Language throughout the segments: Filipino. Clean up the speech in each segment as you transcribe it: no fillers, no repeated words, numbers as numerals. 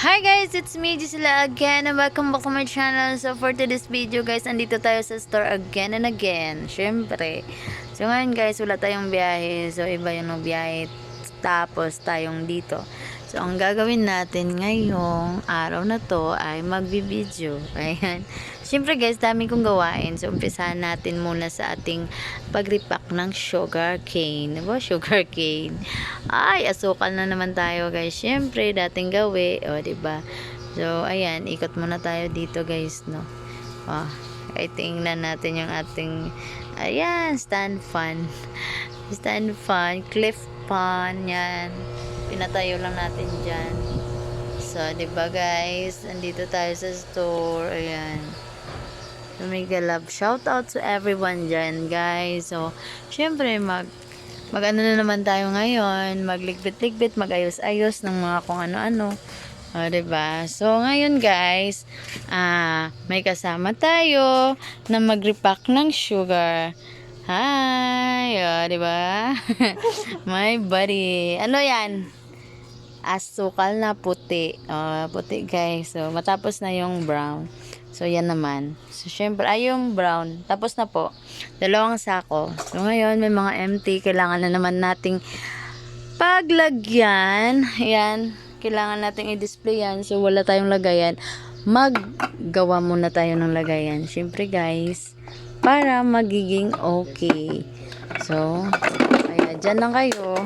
Hi guys, it's me Gisela again and welcome back to my channel. So for today's video guys, andito tayo sa store again and again. Syempre. So ngayon guys, wala tayong biyahe. So iba yung biyahe tapos tayong dito. So ang gagawin natin ngayong araw na to ay magbibideo. Ayan. Syempre guys, dami kong gawain. So umpisahan natin muna sa ating pagripak ng sugar cane. Diba? Sugar cane. Ay, asukal na naman tayo guys. Syempre, dating gawi. O, diba? So, ayan. Ikot muna tayo dito guys, no? O, ay tingnan natin yung ating, ayan, stand fan. Stand fan. Cliff fan. Yan. Pinatayo lang natin dyan. So, diba guys? Andito tayo sa store. Ayan. So, mega love. Shout out to everyone dyan, guys. So, syempre, mag-ano na naman tayo ngayon. Magligbit-ligbit, magayos-ayos ng mga kung ano-ano. O, diba? So, ngayon, guys, may kasama tayo na mag-repack ng sugar. Hi! O, diba? My buddy. Ano yan? Asukal na puti. Puti, guys. So, matapos na yung brown. So, yan naman. So, syempre, ay yung brown. Tapos na po. 2 sako. So, ngayon, may mga empty. Kailangan na naman nating paglagyan. Ayan. Kailangan nating i-display yan. So, wala tayong lagayan. Maggawa muna tayo ng lagayan. Syempre, guys, para magiging okay. So, ayan. Dyan lang kayo.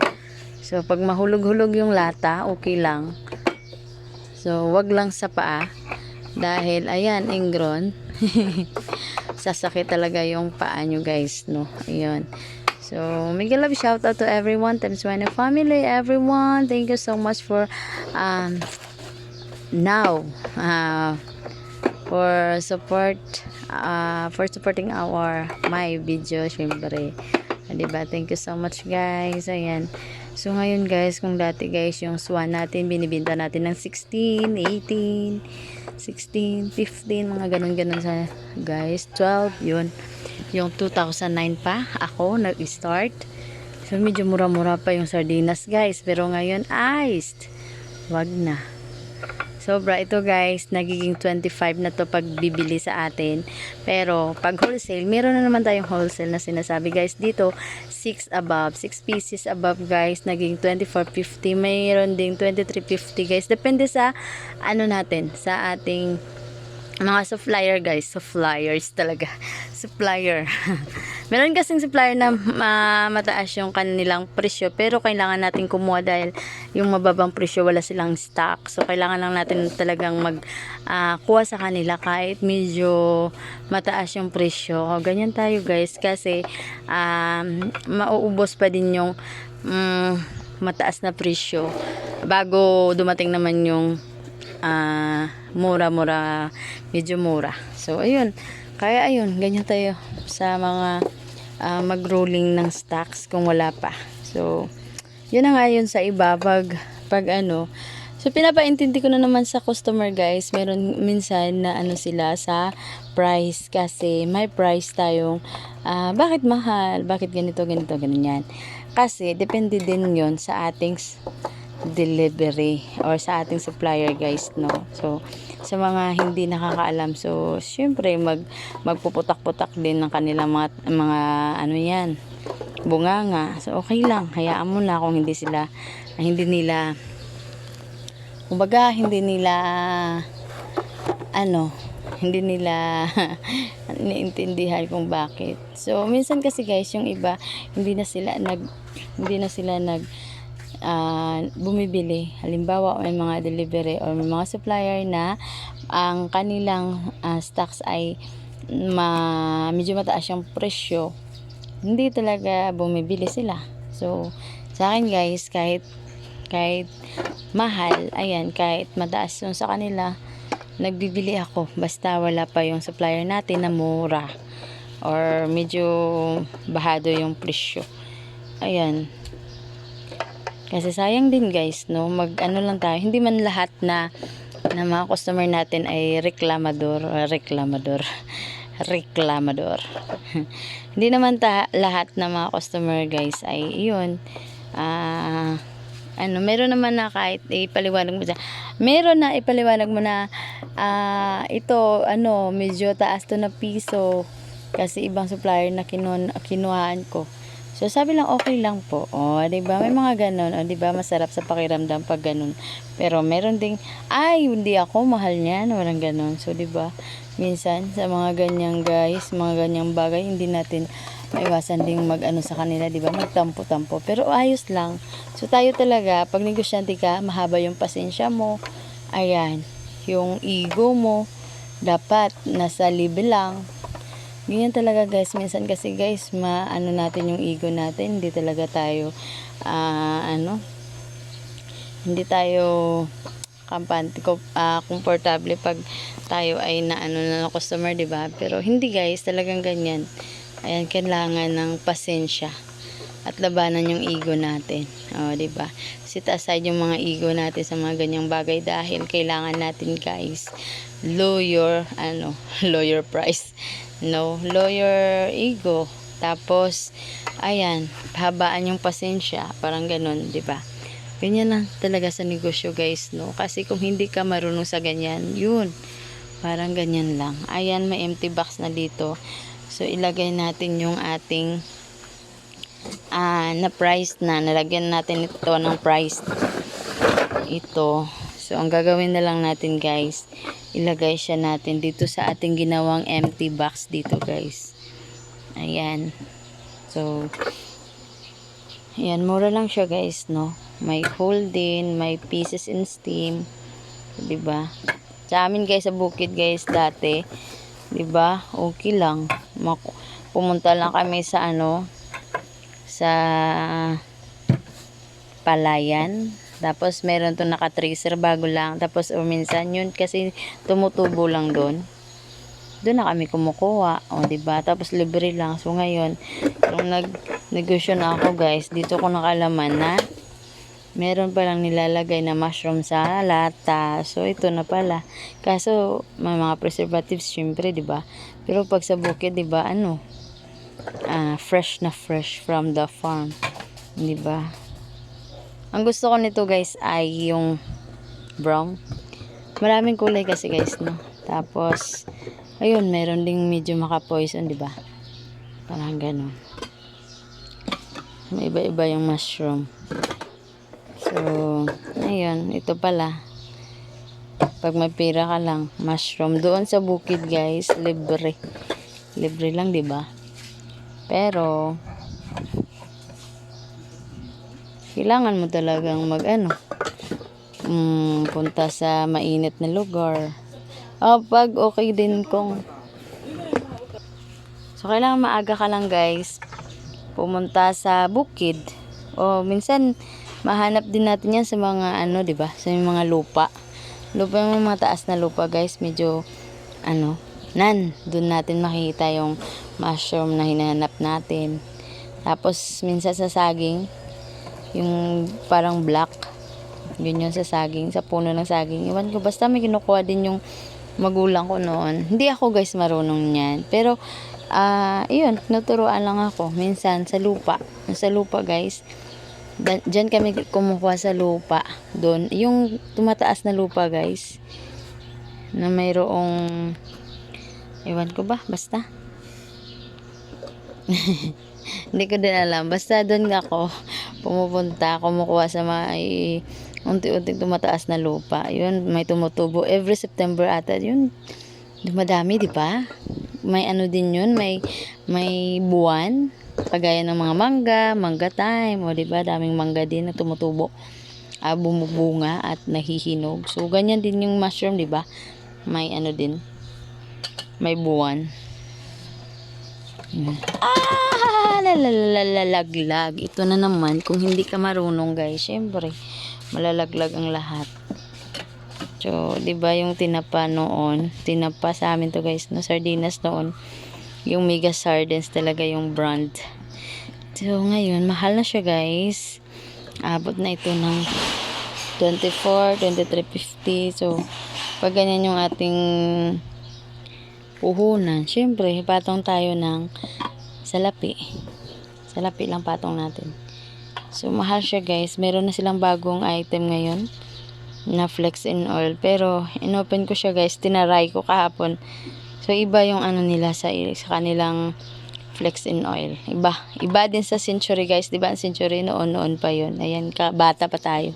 So, pag mahulog-hulog yung lata, okay lang. So, wag lang sa paa. Dahil, ayan, ingron. Sasakit talaga yung paa nyo, guys, no? Ayun. So, mega love shout out to everyone. Times One family, everyone. Thank you so much for, now, for supporting my video, syempre. Diba? Thank you so much, guys. Ayan. So, ngayon, guys, kung dati, guys, yung swan natin, binibinta natin ng 16, 18, 16, 15, mga ganun-ganun sa, guys. 12, yun. Yung 2009 pa, ako, nag-start. So, medyo mura-mura pa yung sardinas, guys. Pero ngayon, iced. Wag na. Sobra ito, guys, nagiging 25 na to pag bibili sa atin. Pero pag wholesale, meron na naman tayong wholesale na sinasabi, guys. Dito 6 pieces above, guys, naging 24.50. Mayroon ding 23.50, guys. Depende sa ano natin, sa ating mga supplier, guys. Suppliers talaga. Supplier. Meron kasing supplier na mataas yung kanilang presyo, pero kailangan natin kumuha dahil yung mababang presyo wala silang stock. So, kailangan lang natin talagang kuha sa kanila kahit medyo mataas yung presyo. Ganyan tayo, guys, kasi mauubos pa din yung mataas na presyo bago dumating naman yung mura-mura, medyo mura. So, ayun. Kaya, ayun, ganyan tayo sa mga mag-rolling ng stocks kung wala pa. So, yun na nga yun sa iba pag ano. So, pinapaintindi ko na naman sa customer, guys. Meron minsan na ano sila sa price kasi may price tayong bakit mahal? Bakit ganito, ganyan. Kasi, depende din yun sa ating delivery or sa ating supplier, guys, no? So, sa mga hindi nakakaalam, so syempre magpuputak-putak din ng kanilang mga ano yan, bunganga. So, okay lang, hayaan mo na kung hindi nila kumbaga, hindi nila niintindihan kung bakit. So, minsan kasi, guys, yung iba hindi na sila nag bumibili. Halimbawa, may mga delivery or may mga supplier na ang kanilang stocks ay medyo mataas yung presyo. Hindi talaga bumibili sila. So, sa akin, guys, kahit mahal, ayan, kahit mataas yung sa kanila, nagbibili ako. Basta wala pa yung supplier natin na mura or medyo bahado yung presyo. Ayan. Kasi sayang din, guys, no? Mag-ano lang tayo. Hindi man lahat na mga customer natin ay reklamador. Hindi naman lahat na mga customer, guys, ay yun. ano, meron naman na kahit ipaliwanag mo siya. Meron na ipaliwanag mo na ito, ano, medyo taas to na piso kasi ibang supplier na kinuhaan ko. So, sabi lang, okay lang po. O, diba? May mga ganon. O, diba? Masarap sa pakiramdam pag ganon. Pero, meron ding, ay, hindi ako, mahal niyan. Walang ganon. So, diba? Minsan, sa mga ganyang guys, mga ganyang bagay, hindi natin maiwasan ding mag-ano sa kanila, diba? Magtampo-tampo. Pero, ayos lang. So, tayo talaga, pag negosyante ka, mahaba yung pasensya mo. Ayan. Yung ego mo, dapat nasa level lang. Ganyan talaga guys, minsan kasi guys, maano natin yung ego natin, hindi talaga tayo, hindi tayo komportable pag tayo ay naano na ng customer, diba? Pero hindi guys, talagang ganyan. Ayan, kailangan ng pasensya at labanan yung ego natin. O, diba? Set aside yung mga ego natin sa mga ganyang bagay dahil kailangan natin guys, lower price. No, lower ego. Tapos, ayan, habaan yung pasensya. Parang ganun, di ba? Ganyan lang talaga sa negosyo, guys, no? Kasi kung hindi ka marunong sa ganyan, yun. Parang ganyan lang. Ayan, may empty box na dito. So, ilagay natin yung ating na price na. Nalagyan natin ito ng price. Ito. So, ang gagawin na lang natin, guys, ilagay siya natin dito sa ating ginawang empty box dito, guys. Ayan. So, ayan, mura lang siya, guys, no? May fold-in, may pieces in steam. Diba? Sa amin, guys, sa bukid, guys, dati, diba? Okay lang. Pumunta lang kami sa, sa Palayan. Tapos, meron to naka-tracer bago lang. Tapos, minsan yun kasi tumutubo lang doon. Doon na kami kumukuha. O, diba? Tapos, libre lang. So, ngayon, nung nag-negosyo na ako, guys, dito ko nakalaman na meron palang nilalagay na mushroom sa lata. So, ito na pala. Kaso, may mga preservatives, syempre, diba? Pero, pag sa bukid, diba, fresh na fresh from the farm. Diba? Ang gusto ko nito guys ay yung brown. Maraming kulay kasi guys, no. Tapos ayun, meron ding medyo maka-poison, 'di ba? Parang gano'n. May iba-iba yung mushroom. So, ayun, ito pala. Pag may pira ka lang, mushroom doon sa bukid, guys, libre. Libre lang, 'di ba? Pero kailangan mo talagang punta sa mainit na lugar. Pag okay din so kailangan maaga ka lang guys pumunta sa bukid. O minsan mahanap din natin yan sa mga diba? Sa mga lupa. Yung mga taas na lupa guys, medyo doon natin makikita yung mushroom na hinahanap natin. Tapos minsan sa saging, yung parang black, yun yung sa saging, sa puno ng saging. Iwan ko, basta may kinukuha din yung magulang ko noon. Hindi ako guys marunong niyan, pero yun, naturuan lang ako minsan sa lupa. Sa lupa guys, dyan kami kumukuha sa lupa. Doon, yung tumataas na lupa guys, na mayroong iwan ko ba, basta hindi ko din alam. Basta doon ako pumupunta, kumukuha sa mga unti-unting tumataas na lupa. Yun, may tumutubo. Every September ata, yun, dumadami, di ba? May din yun, may buwan. Kagaya ng mga mangga time, o di ba? Daming mangga din na tumutubo. Bumubunga at nahihinog. So, ganyan din yung mushroom, di ba? May din, may buwan. Lalalaglag. Ito na naman, kung hindi ka marunong guys, syempre malalaglag ang lahat. So, 'di ba yung tinapa noon, tinapa sa amin to guys, no, sardinas noon. Yung Mega Sardines talaga yung brand. So, ngayon mahal na siya guys. Abot na ito ng 23.50. So, pag ganyan yung ating puhunan, syempre patong tayo ng salapi. Salapi lang patong natin. So, mahal siya guys. Meron na silang bagong item ngayon na flex in oil. Pero, inopen ko siya guys. Tinaray ko kahapon. So, iba yung ano nila sa kanilang flex in oil. Iba. Iba din sa Century guys. Diba ang Century noon pa yun. Ayan, bata pa tayo.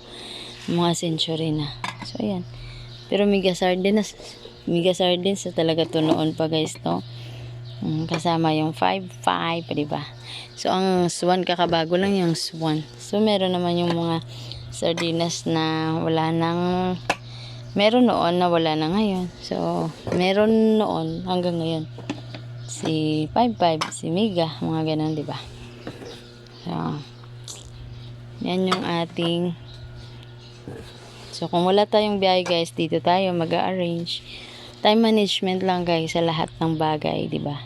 Mga Century na. So, ayan. Pero Mega Sardines sa talaga to noon pa guys, no? Kasama yung 5.5, diba? So, ang Swan, kakabago lang yung Swan. So, meron naman yung mga sardinas na wala nang, meron noon na wala na ngayon. So, meron noon hanggang ngayon. Si 5.5, si Mega, mga ganun, diba? So, yan yung ating, so, kung wala tayong biyahe guys, dito tayo mag-arrange. Time management lang guys sa lahat ng bagay, diba?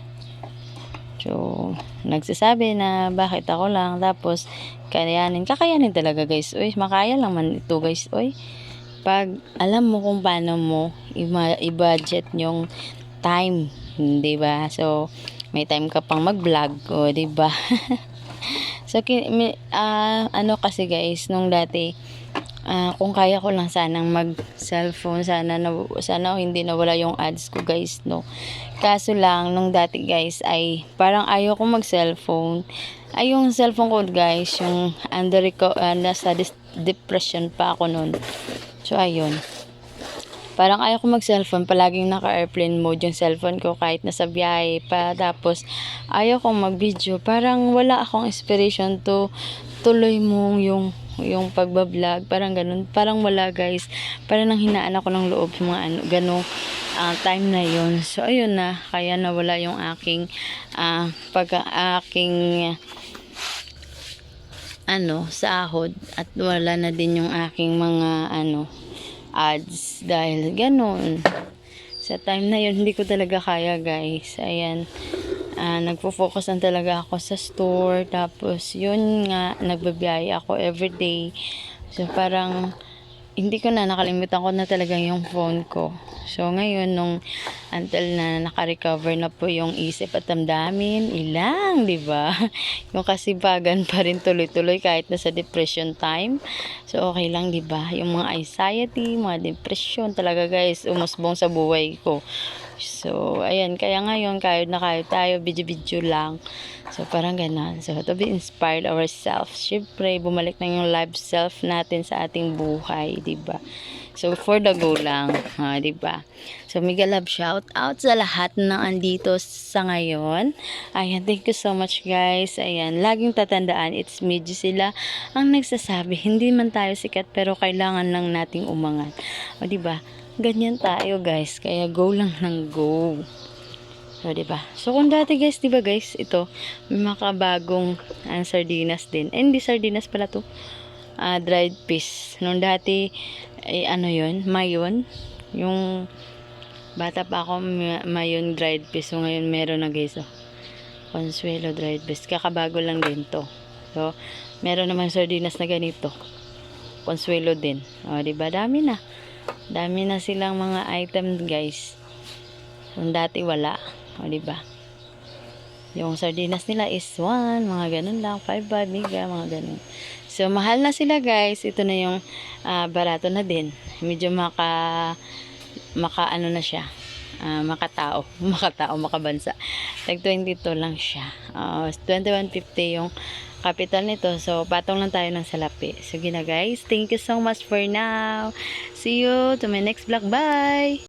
So, nagsasabi na bakit ako lang, tapos kakayanin talaga guys. Uy, makaya lang man ito guys. Uy, pag alam mo kung paano mo i-budget yung time, di ba? So, may time ka pang mag-vlog, o di ba? So, ano kasi guys, nung dati, kung kaya ko lang sanang mag-cellphone, sana hindi nawala yung ads ko guys, no. Kaso lang, nung dati guys, ay parang ayaw ko mag-cellphone. Ay, yung cellphone ko guys, yung nasa depression pa ako nun. So, ayun. Parang ayaw ko mag-cellphone, palaging naka-airplane mode yung cellphone ko kahit nasa biyahe pa. Tapos, ayaw kong mag-video. Parang wala akong inspiration to tuloy mo yung pagbablog, parang ganun, parang wala guys, parang nang hinaan ako ng loob yung mga ganong time na yun. So ayun na, kaya nawala yung aking sahod, at wala na din yung aking mga ads dahil ganun. Sa time na yun, hindi ko talaga kaya guys. Ayan, nagfo-focus lang talaga ako sa store. Tapos, yun nga, nagbabiyay ako everyday. So, parang, hindi ko na, nakalimutan ko na talaga yung phone ko. So, ngayon, until na naka-recover na po yung isip at damdamin, ilang, di ba? Yung kasipagan pa rin tuloy-tuloy kahit nasa depression time. So, okay lang, di ba? Yung mga anxiety, mga depression, talaga guys, umusbong sa buhay ko. So, ayan, kaya ngayon, kahit na kahit tayo, video-video lang. So, parang ganun. So, to be inspired ourselves. Siyempre, bumalik na yung live self natin sa ating buhay, diba? So, for the go lang, diba? So, mega love shout out sa lahat na andito sa ngayon. Ayan, thank you so much guys. Ayan, laging tatandaan, it's medyo sila ang nagsasabi, hindi man tayo sikat, pero kailangan lang nating umangat. O, diba? Ganyan tayo guys, kaya go lang ng go. So, diba? So, kung dati guys, diba guys, ito, may makabagong sardinas din. Hindi sardinas pala to, dried fish. Nung dati, yun, mayon. Yung bata pa ako, mayon dried fish. So, ngayon meron na guys, Consuelo dried fish. Kakabago lang din to. So, meron naman sardinas na ganito. Consuelo din. O, diba? Dami na silang mga item guys. Kung dati wala, o diba? Yung sardinas nila is 1, mga ganun lang, 5 Mega, mga ganun. So mahal na sila guys. Ito na yung barato na din. Medyo na siya. Makatao, makabansa. Tag 22 lang siya. 21.50 yung capital nito. So, patong lang tayo ng salapi. So, gina guys. Thank you so much for now. See you to my next vlog. Bye!